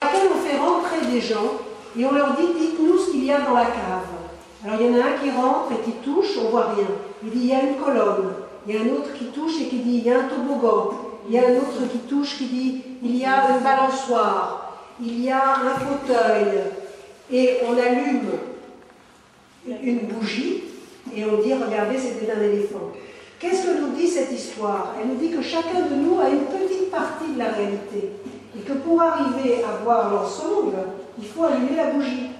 laquelle on fait rentrer des gens et on leur dit dites-nous ce qu'il y a dans la cave. Alors il y en a un qui rentre et qui touche, on voit rien. Il dit il y a une colonne. Il y a un autre qui touche et qui dit il y a un toboggan. Il y a un autre qui touche qui dit il y a une balançoire. Il y a un fauteuil. Et on allume une bougie et on dit regardez c'était un éléphant. Qu'est-ce que nous dit cette histoire? Elle nous dit que chacun de nous a une petite partie de la réalité. Et que pour arriver à voir l'ensemble, il faut allumer la bougie.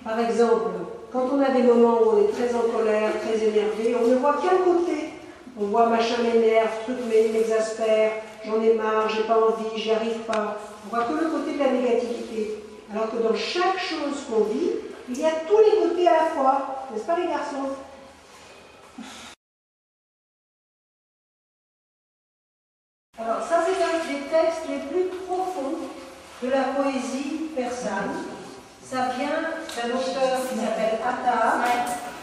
Par exemple, quand on a des moments où on est très en colère, très énervé, on ne voit qu'un côté. On voit machin m'énerve, truc m'exaspère, j'en ai marre, j'ai pas envie, j'y arrive pas. On voit que le côté de la négativité. Alors que dans chaque chose qu'on vit, il y a tous les côtés à la fois. N'est-ce pas les garçons? Alors ça c'est un des textes les plus profonds de la poésie persane. Ça vient d'un auteur qui s'appelle Attar,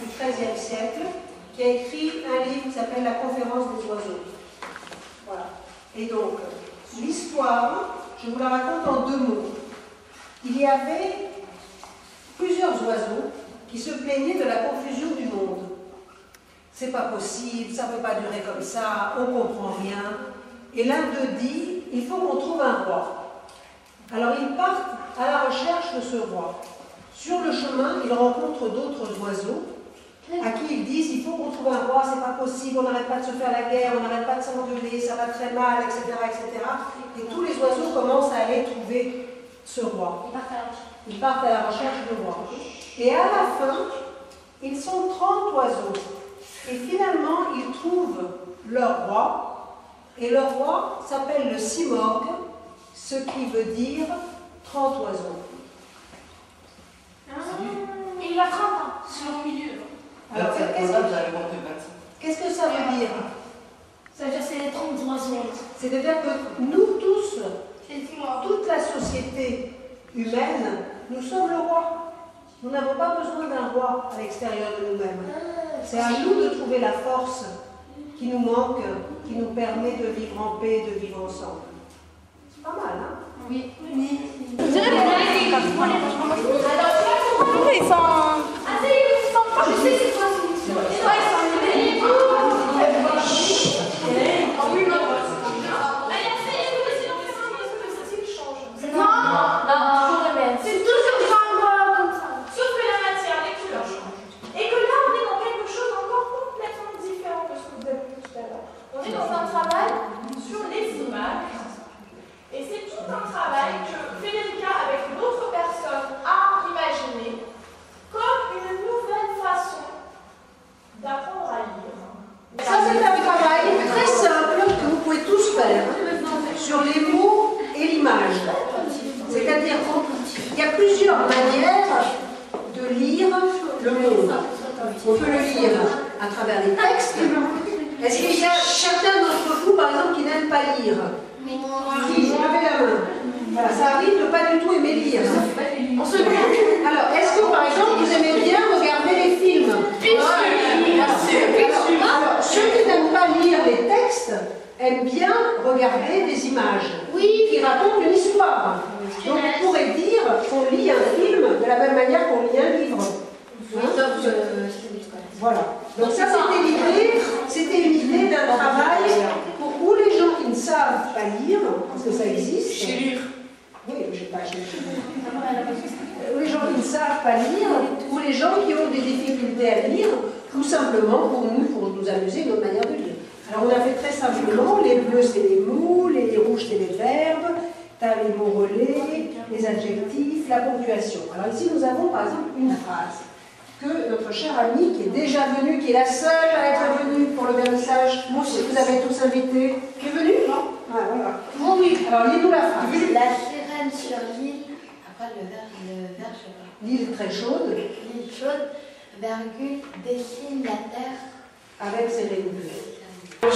du XIIIe siècle, qui a écrit un livre qui s'appelle La Conférence des oiseaux. Voilà. Et donc, l'histoire, je vous la raconte en 2 mots. Il y avait plusieurs oiseaux qui se plaignaient de la confusion du monde. C'est pas possible, ça ne peut pas durer comme ça, on ne comprend rien. Et l'un d'eux dit, il faut qu'on trouve un roi. Alors ils partent à la recherche de ce roi. Sur le chemin, ils rencontrent d'autres oiseaux à qui ils disent, il faut qu'on trouve un roi, c'est pas possible, on n'arrête pas de se faire la guerre, on n'arrête pas de s'engueuler, ça va très mal, etc., etc. Et tous les oiseaux commencent à aller trouver ce roi. Ils partent à la recherche du roi. Et à la fin, ils sont 30 oiseaux. Et finalement, ils trouvent leur roi. Et leur roi s'appelle le Simorgue, ce qui veut dire 30 oiseaux. Et il a 30 ans, sur le milieu. Alors, qu'est-ce que ça veut dire? Ça veut dire que c'est les 30 oiseaux. C'est-à-dire que nous tous, toute la société humaine, nous sommes le roi. Nous n'avons pas besoin d'un roi à l'extérieur de nous-mêmes. C'est à nous de trouver la force qui nous manque, qui nous permet de vivre en paix, de vivre ensemble. C'est pas mal, hein? Oui. Je dirais que les ils sont... Je sais c'est quoi. C'est toujours comme ça. Sauf que la matière, les couleurs changent. Et que là, on est dans quelque chose encore complètement différent de ce que vous avez vu tout à l'heure. On est dans un travail sur les images. Et c'est tout un travail que Federica, avec d'autres personnes, a imaginé comme une nouvelle façon d'apprendre à lire. Ça, c'est un travail très simple que vous pouvez tous faire sur les mots et l'image. C'est-à-dire qu'il y a plusieurs manières de lire le monde. On peut le lire à travers les textes. Est-ce qu'il y a certains d'entre vous, par exemple, qui n'aiment pas lire? Qui? Levez la main. Voilà, ça arrive de ne pas du tout aimer lire. Alors, est-ce que, par exemple, vous aimez bien regarder les films? Alors, ceux qui n'aiment pas lire les textes aiment bien regarder des images qui racontent une histoire. Donc, on pourrait dire qu'on lit un film de la même manière qu'on lit un livre. Voilà. Donc ça, c'était une idée d'un travail pour où les gens qui ne savent pas lire, parce que ça existe. Chez lire. Oui, j'ai pas acheté. Les gens qui ne savent pas lire, ou les gens qui ont des difficultés à lire, tout simplement pour nous amuser, notre manière de lire. Alors on a fait très simplement, les bleus c'est les mots, les rouges c'est les verbes, t'as les mots relais, les adjectifs, la ponctuation. Alors ici nous avons par exemple une phrase que notre chère amie qui est déjà venue, qui est la seule à être venue pour le vernissage, vous avez tous invité, qui est venue, non? Ah, voilà. Oh oui. Alors lis-nous la phrase. La sirène sur l'île, après le vers, je sais pas. L'île très chaude. L'île chaude, virgule, dessine la terre Avec ses rayons bleus. Quand vous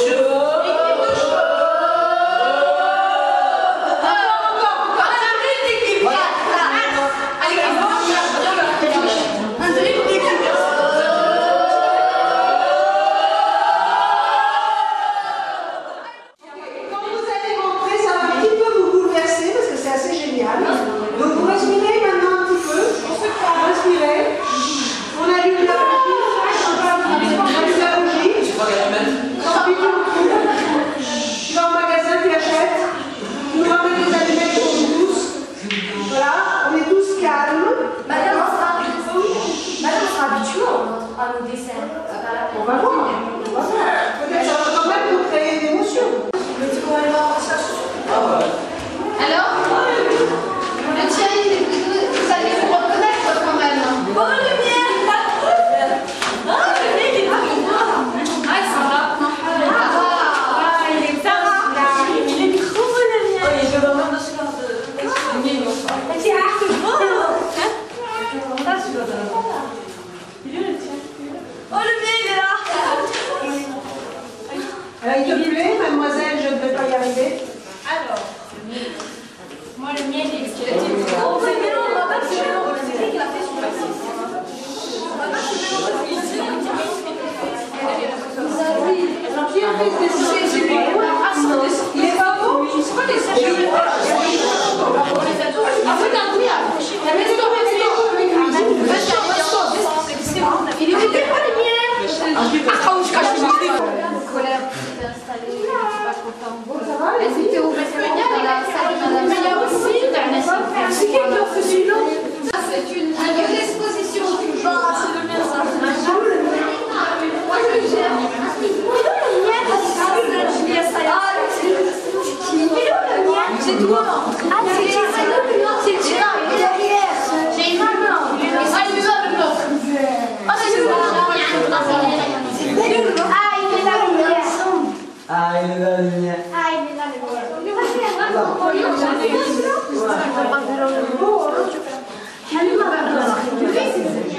allez rentrer, ça va un petit peu vous bouleverser parce que c'est assez génial. Oh, le mien, il est là. Il te plaît, mademoiselle, je ne vais pas y arriver. Alors, moi, le mien, il est squeletté. Oh, mais non, on va pas se mélanger. C'est qui l'a fait sur le site? On va pas se mélanger ici. Qui a fait ce dessin? Il est pas beau? C'est quoi les sachets? Ah, regarde, oui, il est pas les miens. Colère qui s'est installée, je suis pas contente. Elles étaient ouvertes dans la salle de Mais il y a aussi c'est qui a fait celui-là? Ça, c'est une exposition. C'est le mien, ça. Moi, je le gère. C'est toi. Ah, c'est qui? C'est Gérard. Il est derrière. J'ai une main. Ah, il est là, le nôtre. Ah, c'est bon. Ah, il est là, le mien. Ah, il est là, le mien. Ah, il est là, le mien.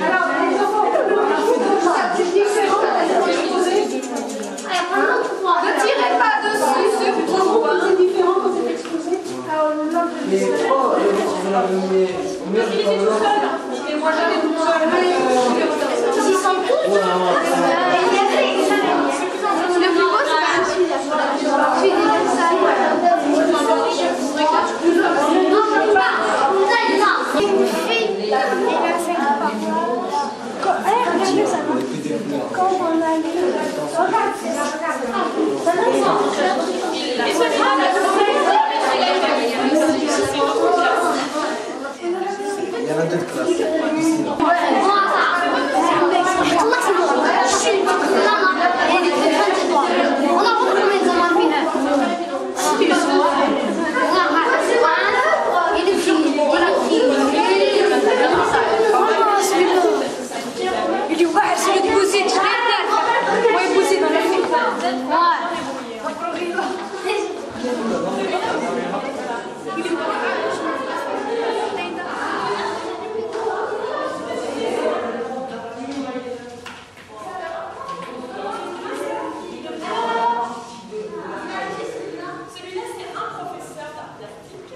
Alors, les enfants, c'est différent. Ne tirez pas dessus, c'est trop beau. C'est différent quand c'est exposé. Mais oh, le mien, Il était tout seul. Et moi, j'allais toute seule. Ils sont tous. oh, non, Le plus beau, c'est celui-là. Celui-là, ça. Une fille. Quand on a lu. Regarde, Et ce sera la il y en a deux classes. Ici, là. Celui-là, c'est un professeur d'art plastique.